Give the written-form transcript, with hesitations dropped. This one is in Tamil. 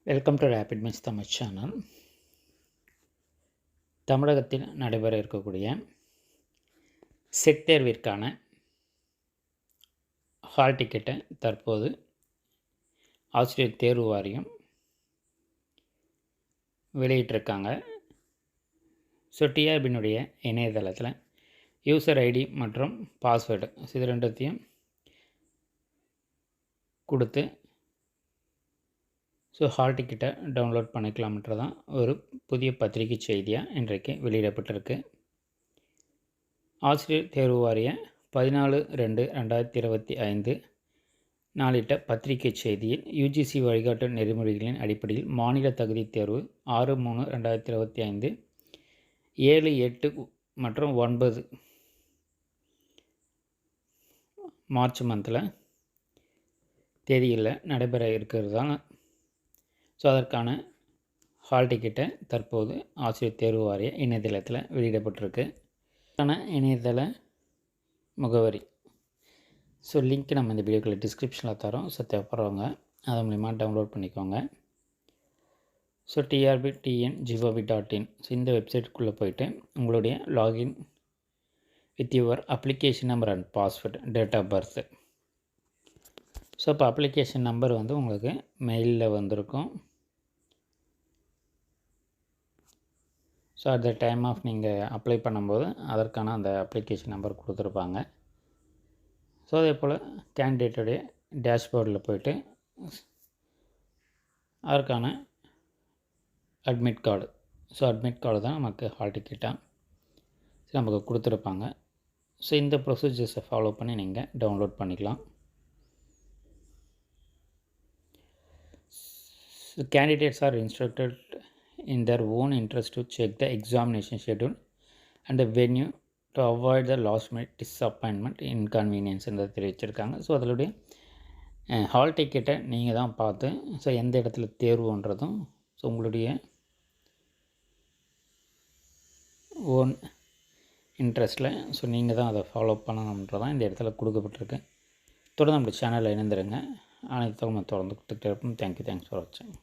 Welcome to Rapid Miss Tamil channel. தமிழகத்தில் நடைபெற இருக்கக்கூடிய செட் தேர்விற்கான ஹால் டிக்கெட்டை தற்போது ஆசிரியர் தேர்வு வாரியம் வெளியிட்டிருக்காங்க. ஸோ டிஆர்பியினுடைய இணையதளத்தில் யூசர் ஐடி மற்றும் பாஸ்வேர்டு இது ரெண்டுத்தையும் கொடுத்து ஸோ ஹால் டிக்கெட்டை டவுன்லோட் பண்ணிக்கலாம்ன்றதான் ஒரு புதிய பத்திரிகை செய்தியாக இன்றைக்கு வெளியிடப்பட்டிருக்கு. ஆசிரியர் தேர்வு வாரிய 14/2/2025 நாளிட்ட பத்திரிகை செய்தியில் யூஜிசி வழிகாட்டு நெறிமுறைகளின் அடிப்படையில் மாநில தகுதி தேர்வு 6/3/2025 7, 8 மற்றும் 9 மார்ச் மந்தில் தேதியில் நடைபெற இருக்கிறதால ஸோ அதற்கான ஹால் டிக்கெட்டை தற்போது ஆசிரியர் தேர்வு வாரிய இணையதளத்தில் வெளியிடப்பட்டிருக்கு. அதற்கான இணையதள முகவரி ஸோ லிங்க் நம்ம இந்த வீடியோக்களை டிஸ்கிரிப்ஷனில் தரோம். ஸோ தேவைப்படுறவங்க அது மூலிமா டவுன்லோட் பண்ணிக்கோங்க. ஸோ trbtn.gov.in ஸோ இந்த வெப்சைட்டுக்குள்ளே போய்ட்டு உங்களுடைய login with your application number and password, date of birth. So இப்போ அப்ளிகேஷன் நம்பர் உங்களுக்கு மெயிலில் வந்திருக்கும். So at the time of நீங்கள் அப்ளை பண்ணும்போது அதற்கான அந்த அப்ளிகேஷன் நம்பர் கொடுத்துருப்பாங்க. ஸோ அதே போல் கேண்டிடேட்டுடைய டேஷ்போர்டில் போய்ட்டு அதற்கான admit card so admit card தான் நமக்கு ஹால் டிக்கெட்டாக நமக்கு கொடுத்துருப்பாங்க. ஸோ இந்த ப்ரொசீஜர்ஸை ஃபாலோ பண்ணி நீங்கள் டவுன்லோட் பண்ணிக்கலாம். So candidates are instructed in their own interest to check the examination schedule and the venue to avoid the last minute disappointment inconvenience என்று தெரிவிச்சிருக்காங்க. ஸோ அதனுடைய ஹால் டிக்கெட்டை நீங்கள் தான் பார்த்து ஸோ எந்த இடத்துல தேர்வுன்றதும் ஸோ உங்களுடைய ஓன் இன்ட்ரெஸ்ட்டில் ஸோ நீங்கள் தான் அதை ஃபாலோ பண்ணணுன்றதான் இந்த இடத்துல கொடுக்கப்பட்டிருக்கு. தொடர்ந்து நம்ம சேனலில் இணைந்துருங்க. அனைத்து தகவலும் தொடர்ந்து கொடுத்துக்கிட்டே இருப்போம். தேங்க்யூ. தேங்க்ஸ் ஃபார் வாட்சிங்.